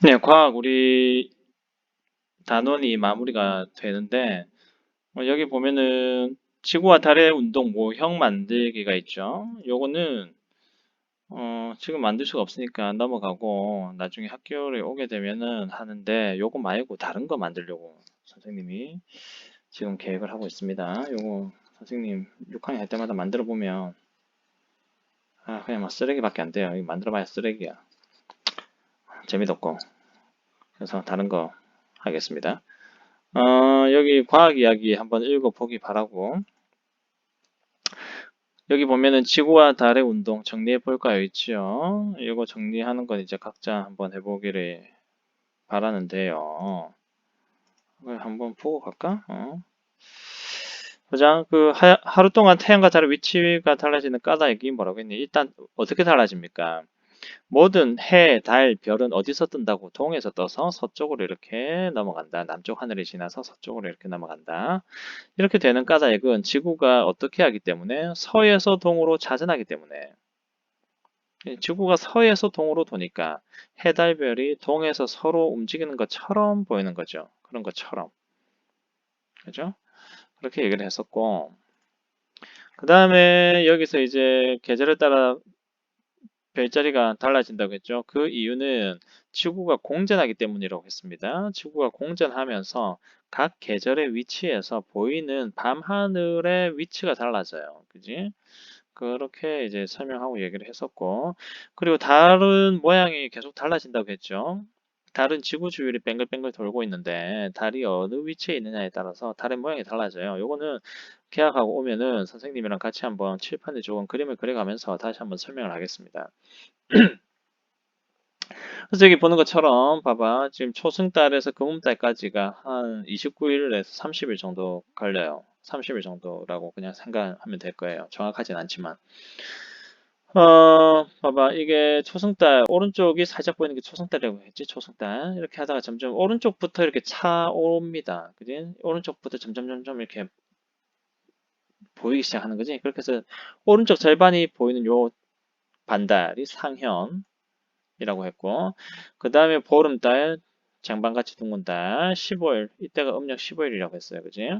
네, 과학 우리 단원이 마무리가 되는데 여기 보면은 지구와 달의 운동 모형 만들기가 있죠. 요거는 지금 만들 수가 없으니까 넘어가고 나중에 학교에 오게 되면은 하는데 요거 말고 다른 거 만들려고 선생님이 지금 계획을 하고 있습니다. 요거 선생님 6학년 할 때마다 만들어 보면 그냥 막 쓰레기밖에 안 돼요. 이거 만들어봐야 쓰레기야. 재미도 없고. 그래서 다른 거 하겠습니다. 여기 과학 이야기 한번 읽어보기 바라고. 여기 보면은 지구와 달의 운동 정리해 볼까요? 있지요? 이거 정리하는 건 이제 각자 한번 해보기를 바라는데요. 이걸 한번 보고 갈까? 보자. 하루 동안 태양과 달의 위치가 달라지는 까닭이 뭐라고 했니? 일단 어떻게 달라집니까? 모든 해, 달, 별은 어디서 뜬다고? 동에서 떠서 서쪽으로 이렇게 넘어간다. 남쪽 하늘을 지나서 서쪽으로 이렇게 넘어간다. 이렇게 되는 까닭은 지구가 어떻게 하기 때문에 서에서 동으로 자전하기 때문에 지구가 서에서 동으로 도니까 해달별이 동에서 서로 움직이는 것처럼 보이는 거죠. 그런 것처럼. 그죠? 그렇게 얘기를 했었고 그 다음에 여기서 이제 계절에 따라 별자리가 달라진다고 했죠. 그 이유는 지구가 공전하기 때문이라고 했습니다. 지구가 공전하면서 각 계절의 위치에서 보이는 밤하늘의 위치가 달라져요. 그지? 그렇게 이제 설명하고 얘기를 했었고, 그리고 달은 모양이 계속 달라진다고 했죠. 달은 지구 주위를 뱅글뱅글 돌고 있는데, 달이 어느 위치에 있느냐에 따라서 달의 모양이 달라져요. 요거는 계약하고 오면은 선생님이랑 같이 한번 칠판에 조금 그림을 그려가면서 다시 한번 설명을 하겠습니다. 그래서 여기 보는 것처럼 봐봐. 지금 초승달에서 금음달까지가 한 29일에서 30일 정도 걸려요. 30일 정도라고 그냥 생각하면 될 거예요. 정확하진 않지만. 봐봐. 이게 초승달, 오른쪽이 살짝 보이는 게 초승달이라고 했지, 초승달. 이렇게 하다가 점점 오른쪽부터 이렇게 차오릅니다. 그지? 오른쪽부터 점점 이렇게 보이기 시작하는 거지. 그렇게 해서 오른쪽 절반이 보이는 요 반달이 상현이라고 했고, 그 다음에 보름달, 장반같이 둥근 달, 15일, 이때가 음력 15일이라고 했어요. 그지?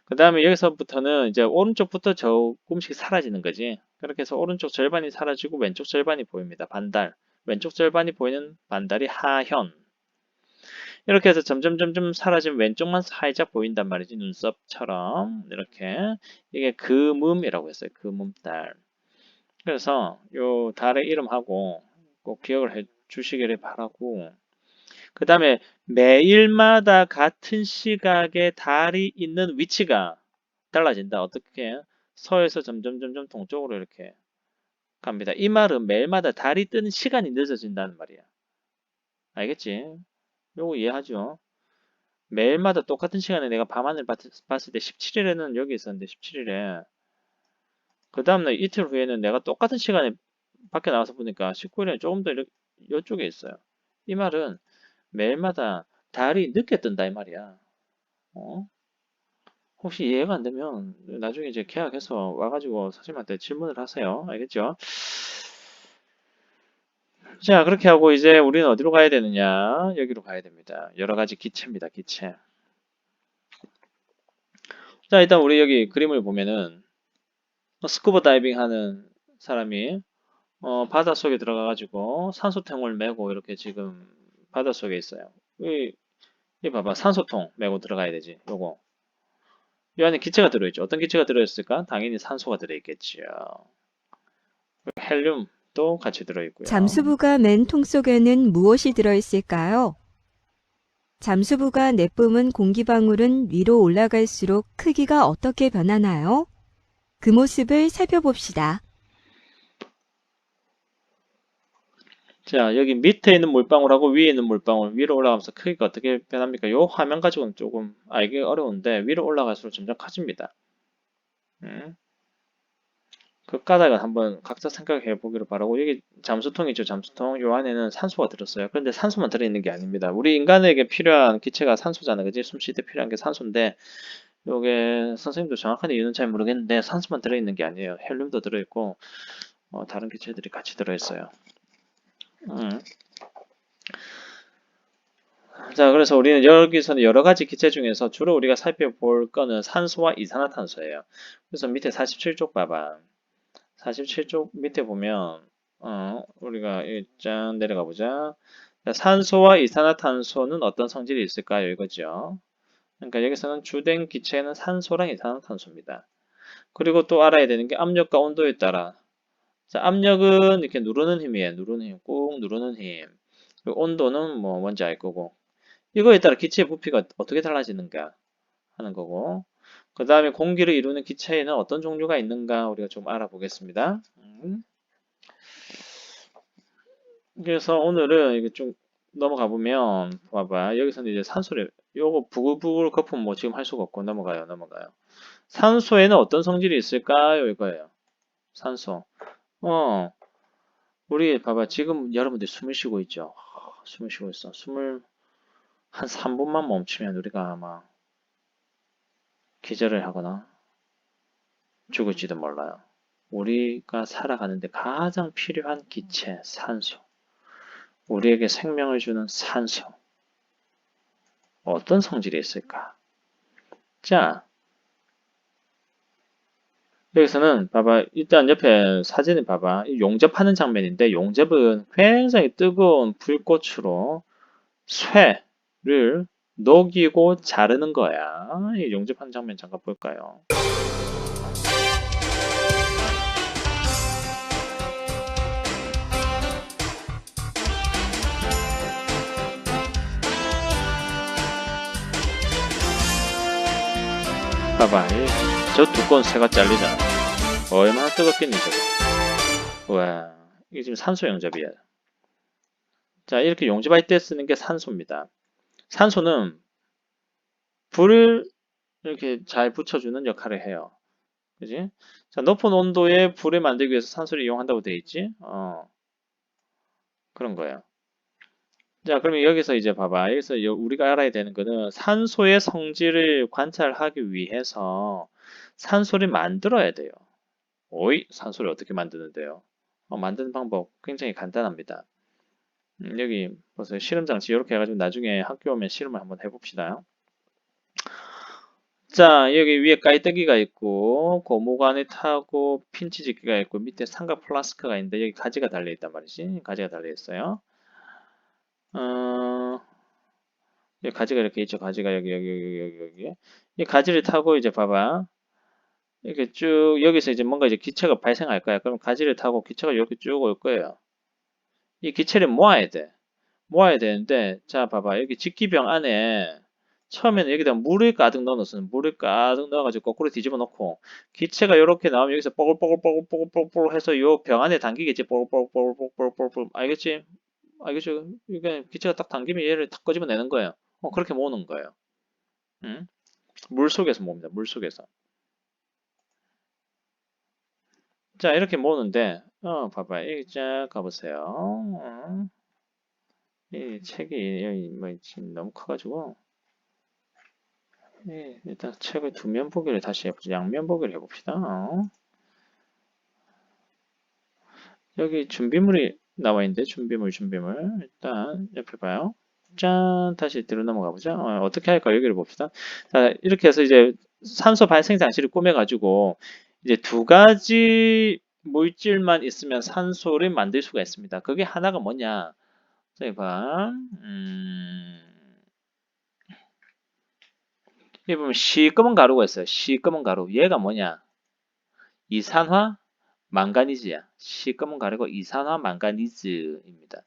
그 다음에 여기서부터는 이제 오른쪽부터 조금씩 사라지는 거지. 그렇게 해서 오른쪽 절반이 사라지고 왼쪽 절반이 보입니다. 반달. 왼쪽 절반이 보이는 반달이 하현. 이렇게 해서 점점 사라지면 왼쪽만 살짝 보인단 말이지. 눈썹처럼. 이렇게. 이게 금음이라고 했어요. 금음달. 그래서 요 달의 이름하고 꼭 기억을 해 주시기를 바라고. 그 다음에 매일마다 같은 시각에 달이 있는 위치가 달라진다. 어떻게? 서에서 점점 동쪽으로 이렇게 갑니다. 이 말은 매일마다 달이 뜨는 시간이 늦어진다는 말이야. 알겠지? 요거 이해하죠? 매일마다 똑같은 시간에 내가 밤하늘 봤을 때 17일에는 여기 있었는데 17일에 그 다음날 이틀 후에는 내가 똑같은 시간에 밖에 나가서 보니까 19일에 조금 더 이쪽에 있어요. 이 말은 매일마다 달이 늦게 뜬다 이 말이야. 어? 혹시 이해가 안 되면 나중에 이제 계약해서 와가지고 선생님한테 질문을 하세요. 알겠죠? 자, 그렇게 하고 이제 우리는 어디로 가야 되느냐? 여기로 가야 됩니다. 여러 가지 기체입니다. 기체. 자, 일단 우리 여기 그림을 보면은 스쿠버 다이빙 하는 사람이 바닷속에 들어가가지고 산소통을 메고 이렇게 지금 바닷속에 있어요. 이 봐봐. 산소통 메고 들어가야 되지. 요거. 이 안에 기체가 들어있죠. 어떤 기체가 들어있을까? 당연히 산소가 들어있겠지요. 헬륨도 같이 들어있고요. 잠수부가 맨 통 속에는 무엇이 들어있을까요? 잠수부가 내뿜은 공기방울은 위로 올라갈수록 크기가 어떻게 변하나요? 그 모습을 살펴봅시다. 자, 여기 밑에 있는 물방울하고 위에 있는 물방울, 위로 올라가면서 크기가 어떻게 변합니까? 요 화면 가지고는 조금 알기 어려운데 위로 올라갈수록 점점 커집니다. 음, 그 까닭은 한번 각자 생각해 보기를 바라고 여기 잠수통이죠, 잠수통. 요 안에는 산소가 들었어요. 그런데 산소만 들어있는 게 아닙니다. 우리 인간에게 필요한 기체가 산소잖아요, 그지? 숨 쉴 때 필요한 게 산소인데 요게 선생님도 정확한 이유는 잘 모르겠는데 산소만 들어있는 게 아니에요. 헬륨도 들어있고 다른 기체들이 같이 들어있어요. 음. 자, 그래서 우리는 여기서는 여러 가지 기체 중에서 주로 우리가 살펴볼 거는 산소와 이산화탄소예요. 그래서 밑에 47쪽 봐봐. 47쪽 밑에 보면 우리가 일단 내려가 보자. 자, 산소와 이산화탄소는 어떤 성질이 있을까요? 이거죠. 그러니까 여기서는 주된 기체는 산소랑 이산화탄소입니다. 그리고 또 알아야 되는 게 압력과 온도에 따라. 자, 압력은 이렇게 누르는 힘이에요. 누르는 힘, 꾹 누르는 힘. 그리고 온도는 뭐 뭔지 알 거고. 이거에 따라 기체의 부피가 어떻게 달라지는가 하는 거고. 그 다음에 공기를 이루는 기체에는 어떤 종류가 있는가 우리가 좀 알아보겠습니다. 그래서 오늘은 이게 좀 넘어가 보면 봐봐. 여기서는 이제 산소를 요거 부글부글 거품 뭐 지금 할 수가 없고 넘어가요. 산소에는 어떤 성질이 있을까요? 이거예요. 산소. 어, 우리 봐봐. 지금 여러분들 숨을 쉬고 있죠. 숨을 쉬고 있어. 숨을 한 3분만 멈추면 우리가 아마 기절을 하거나 죽을지도 몰라요. 우리가 살아가는데 가장 필요한 기체, 산소. 우리에게 생명을 주는 산소. 어떤 성질이 있을까? 자, 여기서는 봐봐. 일단 옆에 사진을 봐봐. 용접하는 장면인데 용접은 굉장히 뜨거운 불꽃으로 쇠를 녹이고 자르는 거야. 이 용접하는 장면 잠깐 볼까요? 봐봐. 저 두꺼운 쇠가 잘리잖아. 얼마나 뜨겁겠니 저거. 와, 이게 지금 산소 용접이야. 자, 이렇게 용접할 때 쓰는 게 산소입니다. 산소는 불을 이렇게 잘 붙여주는 역할을 해요. 그지? 자, 높은 온도에 불을 만들기 위해서 산소를 이용한다고 돼 있지? 그런 거예요. 자, 그러면 여기서 이제 봐봐. 여기서 우리가 알아야 되는 거는 산소의 성질을 관찰하기 위해서 산소를 만들어야 돼요. 오이, 산소를 어떻게 만드는데요? 만드는 방법 굉장히 간단합니다. 여기 보세요. 실험장치 이렇게 해가지고 나중에 학교 오면 실험을 한번 해봅시다. 자, 여기 위에 깔때기가 있고 고무관을 타고 핀치집기가 있고 밑에 삼각 플라스크가 있는데 여기 가지가 달려 있단 말이지. 가지가 달려 있어요. 어, 여기 가지가 이렇게 있죠. 가지가 여기. 이 가지를 타고 이제 봐봐. 이렇게 쭉 여기서 이제 뭔가 이제 기체가 발생할 거야. 그럼 가지를 타고 기체가 이렇게 쭉 올 거예요. 이 기체를 모아야 돼. 모아야 되는데 자 봐봐. 여기 직기병 안에 처음에는 여기다 물을 가득 넣어놓습니다. 물을 가득 넣어가지고 거꾸로 뒤집어 놓고 기체가 이렇게 나오면 여기서 뽀글뽀글 해서 요 병 안에 담기겠지. 뽀글뽀글 알겠지? 알겠죠? 이게 기체가 딱 당기면 얘를 탁 꺼집어내는 거예요. 그렇게 모으는 거예요. 응? 물 속에서 모읍니다. 물 속에서. 자, 이렇게 모으는데, 봐봐. 여기 쫙 가보세요. 이 책이 여기 뭐 지금 너무 커가지고, 일단 책을 두 면 보기를 다시 해보자. 양면 보기를 해봅시다. 여기 준비물이 나와 있는데, 준비물. 일단 옆에 봐요. 짠, 다시 뒤로 넘어가 보자. 어떻게 할까? 여기를 봅시다. 자, 이렇게 해서 이제 산소 발생 장치를 꾸며가지고, 이제 두 가지 물질만 있으면 산소를 만들 수가 있습니다. 그게 하나가 뭐냐? 저기 봐. 여기 보면 시꺼먼 가루가 있어요. 시꺼먼 가루. 얘가 뭐냐? 이산화 망가니즈야. 시꺼먼 가루가 이산화 망가니즈입니다.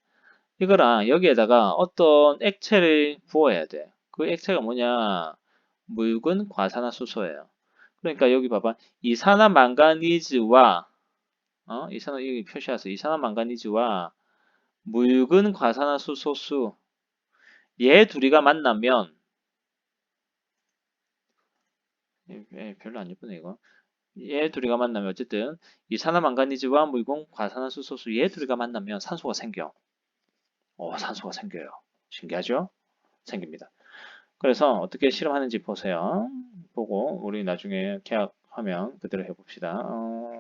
이거랑 여기에다가 어떤 액체를 부어야 돼. 그 액체가 뭐냐? 묽은 과산화수소예요. 그러니까 여기 봐봐. 이산화망가니즈와 여기 표시해서 이산화망가니즈와 묽은 과산화수소수 얘 둘이가 만나면 별로 안 예쁘네 이거. 얘 둘이가 만나면 어쨌든 이산화망가니즈와 묽은 과산화수소수 얘 둘이가 만나면 산소가 생겨. 산소가 생겨요. 신기하죠? 생깁니다. 그래서 어떻게 실험하는지 보세요. 보고 우리 나중에 계약하면 그대로 해봅시다.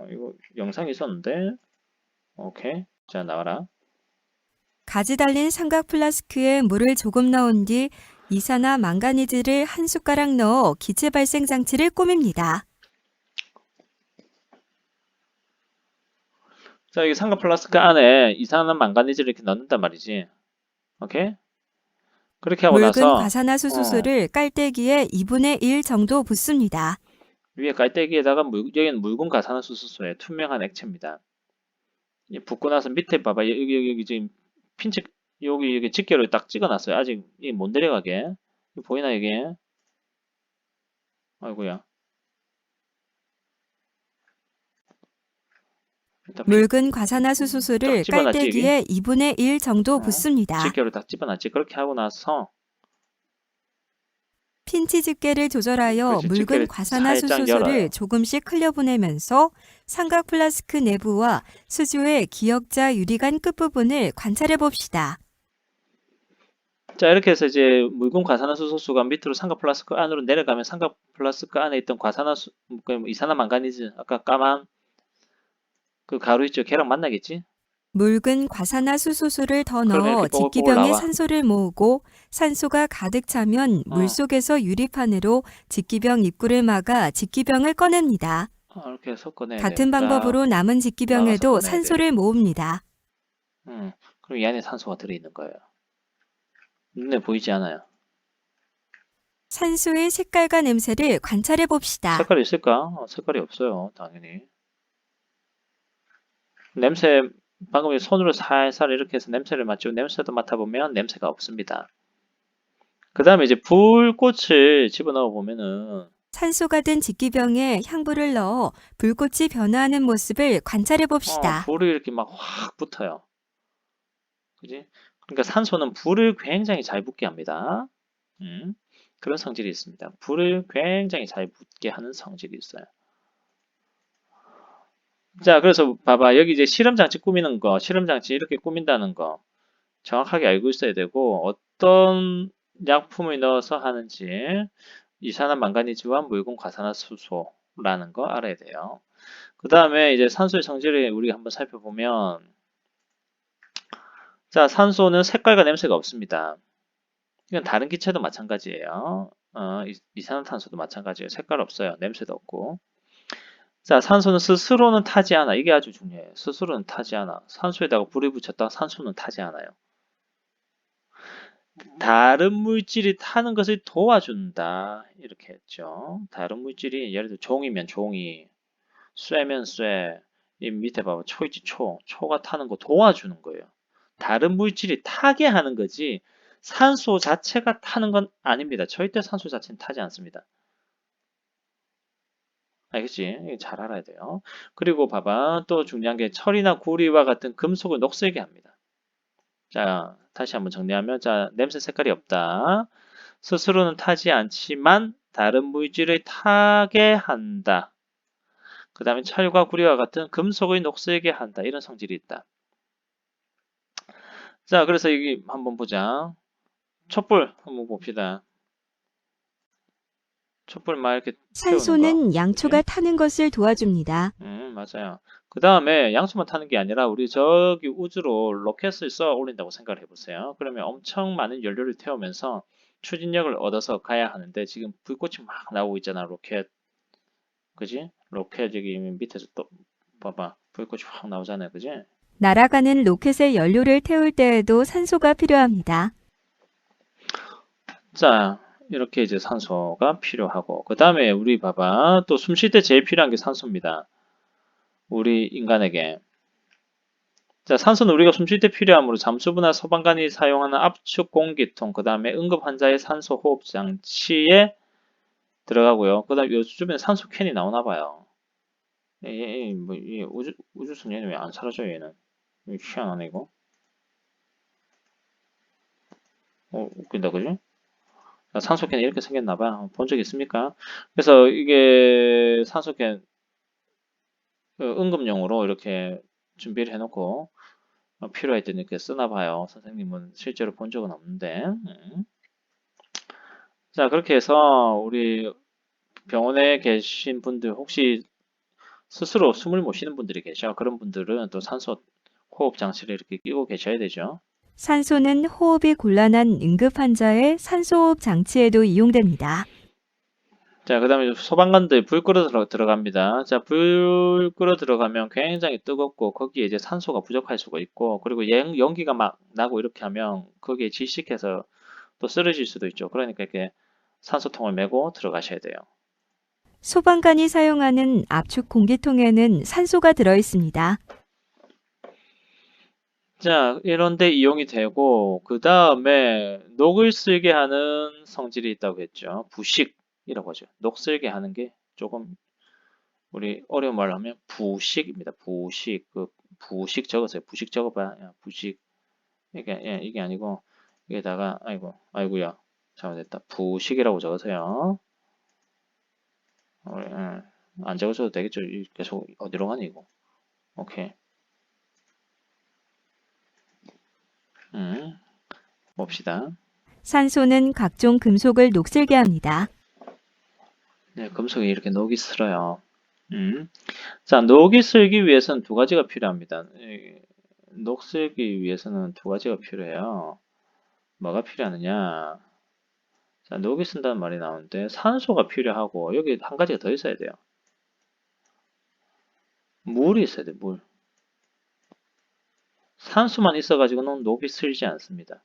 이거 영상이 있었는데 오케이. 자 나와라. 가지 달린 삼각 플라스크에 물을 조금 넣은 뒤 이산화 망가니즈를 한 숟가락 넣어 기체 발생 장치를 꾸밉니다. 자, 여기 삼각 플라스크 안에 이산화 망가니즈를 이렇게 넣는단 말이지. 오케이? 그렇게 하고 묽은 나서 과산화수소를 깔때기에 2분의 1 정도 붓습니다. 위에 깔때기에다가 여기는 묽은 과산화수소에 투명한 액체입니다. 붓고 나서 밑에 봐봐. 여기 지금 핀치 여기 집게로 딱 찍어놨어요. 아직 이 못 내려가게. 이거 보이나 이게? 아이고야. 일단 묽은 과산화수소를 딱 집어놨지, 깔때기에 2분의 1 정도 붓습니다. 집게로 딱 집어놨지. 그렇게 하고 나서 핀치 집게를 조절하여 그렇지, 묽은 집게를 살짝 열어요. 과산화수소를 조금씩 흘려보내면서 삼각 플라스크 내부와 수조의 기역자 유리관 끝부분을 관찰해 봅시다. 자, 이렇게 해서 이제 묽은 과산화수소가 밑으로 삼각 플라스크 안으로 내려가면 삼각 플라스크 안에 있던 이산화 망가니즈, 아까 까만 그 가루 있죠? 걔랑 만나겠지? 묽은 과산화수소를 더 그러면 넣어 이렇게 뽀글뽀글 직기병에 나와. 산소를 모으고 산소가 가득 차면 물속에서 유리판으로 직기병 입구를 막아 직기병을 꺼냅니다. 이렇게 섞어내야 같은 됩니다. 방법으로 남은 직기병에도 나와서 꺼내야 산소를 모읍니다. 그럼 이 안에 산소가 들어있는 거예요. 눈에 보이지 않아요. 산소의 색깔과 냄새를 관찰해 봅시다. 색깔이 있을까? 색깔이 없어요. 당연히. 냄새, 방금 손으로 살살 이렇게 해서 냄새를 맡고 냄새도 맡아보면 냄새가 없습니다. 그 다음에 이제 불꽃을 집어넣어 보면은 산소가 든 직기병에 향불을 넣어 불꽃이 변화하는 모습을 관찰해 봅시다. 불이 이렇게 막 확 붙어요. 그지? 그러니까 산소는 불을 굉장히 잘 붙게 합니다. 그런 성질이 있습니다. 불을 굉장히 잘 붙게 하는 성질이 있어요. 자, 그래서 봐봐. 여기 이제 실험장치 꾸미는 거, 실험장치 이렇게 꾸민다는 거 정확하게 알고 있어야 되고, 어떤 약품을 넣어서 하는지, 이산화 망가니즈와 묽은 과산화수소라는 거 알아야 돼요. 그 다음에 이제 산소의 성질을 우리가 한번 살펴보면, 자, 산소는 색깔과 냄새가 없습니다. 이건 다른 기체도 마찬가지예요. 이산화탄소도 마찬가지예요. 색깔 없어요. 냄새도 없고. 자, 산소는 스스로는 타지 않아. 이게 아주 중요해요. 스스로는 타지 않아. 산소에다가 불을 붙였다 산소는 타지 않아요. 다른 물질이 타는 것을 도와준다. 이렇게 했죠. 다른 물질이 예를 들어 종이면 종이, 쇠면 쇠, 이 밑에 봐봐. 초 있지, 초. 초가 타는 거 도와주는 거예요. 다른 물질이 타게 하는 거지 산소 자체가 타는 건 아닙니다. 절대 산소 자체는 타지 않습니다. 알겠지? 이거 잘 알아야 돼요. 그리고 봐봐. 또 중요한 게 철이나 구리와 같은 금속을 녹슬게 합니다. 자, 다시 한번 정리하면, 자, 냄새 색깔이 없다. 스스로는 타지 않지만 다른 물질을 타게 한다. 그 다음에 철과 구리와 같은 금속을 녹슬게 한다. 이런 성질이 있다. 자, 그래서 여기 한번 보자. 촛불 한번 봅시다. 촛불 막 이렇게 태우는 거. 산소는 양초가 그치? 타는 것을 도와줍니다. 맞아요. 그 다음에 양초만 타는 게 아니라 우리 저기 우주로 로켓을 쏘아 올린다고 생각을 해보세요. 그러면 엄청 많은 연료를 태우면서 추진력을 얻어서 가야 하는데 지금 불꽃이 막 나오고 있잖아, 로켓. 그지? 로켓 여기 밑에서 또 봐봐. 불꽃이 확 나오잖아요. 그지? 날아가는 로켓의 연료를 태울 때에도 산소가 필요합니다. 자, 이렇게 이제 산소가 필요하고 그 다음에 우리 봐봐. 또 숨 쉴 때 제일 필요한 게 산소입니다. 우리 인간에게. 자, 산소는 우리가 숨 쉴 때 필요하므로 잠수부나 소방관이 사용하는 압축 공기통, 그 다음에 응급 환자의 산소 호흡 장치에 들어가고요. 그 다음에 요즘에 산소 캔이 나오나 봐요. 우주선 얘는 왜 안 사라져, 얘는? 희한하네, 이거. 웃긴다, 그지? 자, 산소 캔이 이렇게 생겼나 봐. 본 적 있습니까? 그래서 이게 산소 캔 응급용으로 이렇게 준비를 해놓고 필요할 때 이렇게 쓰나 봐요. 선생님은 실제로 본 적은 없는데. 자, 그렇게 해서 우리 병원에 계신 분들 혹시 스스로 숨을 못 쉬는 분들이 계셔. 그런 분들은 또 산소 호흡 장치를 이렇게 끼고 계셔야 되죠. 산소는 호흡이 곤란한 응급 환자의 산소호흡 장치에도 이용됩니다. 자, 그 다음에 소방관들 불 끄러 들어갑니다. 자, 불 끄러 들어가면 굉장히 뜨겁고 거기에 이제 산소가 부족할 수가 있고 그리고 연기가 막 나고 이렇게 하면 거기에 질식해서 또 쓰러질 수도 있죠. 그러니까 이렇게 산소통을 메고 들어가셔야 돼요. 소방관이 사용하는 압축 공기통에는 산소가 들어 있습니다. 자, 이런 데 이용이 되고 그 다음에 녹을 슬게 하는 성질이 있다고 했죠. 부식이라고 하죠. 녹 슬게 하는 게 조금 우리 어려운 말로 하면 부식입니다. 부식. 그 부식 적으세요. 부식 적어봐. 야, 부식. 이게 아니고 여기다가 아이고야. 잘못했다. 부식이라고 적으세요. 안 적어줘도 되겠죠. 계속 어디로 가니 이거. 오케이. 봅시다. 산소는 각종 금속을 녹슬게 합니다. 네, 금속이 이렇게 녹이 슬어요. 자, 녹이 슬기 위해서는 두 가지가 필요합니다. 녹 슬기 위해서는 두 가지가 필요해요. 뭐가 필요하느냐? 자, 녹이 쓴다는 말이 나오는데 산소가 필요하고 여기 한 가지가 더 있어야 돼요. 물이 있어야 돼, 물. 산소만 있어가지고는 녹이 슬지 않습니다.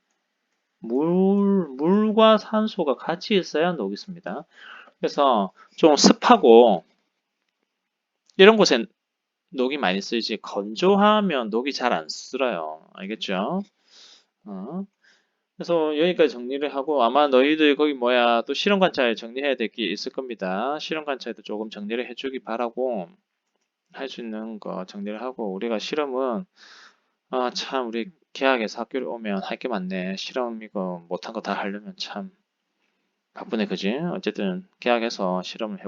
물과 산소가 같이 있어야 녹이 씁니다. 그래서 좀 습하고 이런 곳엔 녹이 많이 쓰이지 건조하면 녹이 잘 안 쓸어요. 알겠죠? 어. 그래서 여기까지 정리를 하고 아마 너희들 거기 뭐야 또 실험 관찰 정리해야 될 게 있을 겁니다. 실험 관찰도 조금 정리를 해주기 바라고 할 수 있는 거 정리를 하고 우리가 실험은 참 우리 계약에서 학교를 오면 할 게 많네. 실험 이거 못한 거 다 하려면 참 바쁘네 그지? 어쨌든 계약해서 실험을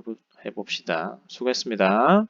해봅시다. 수고했습니다.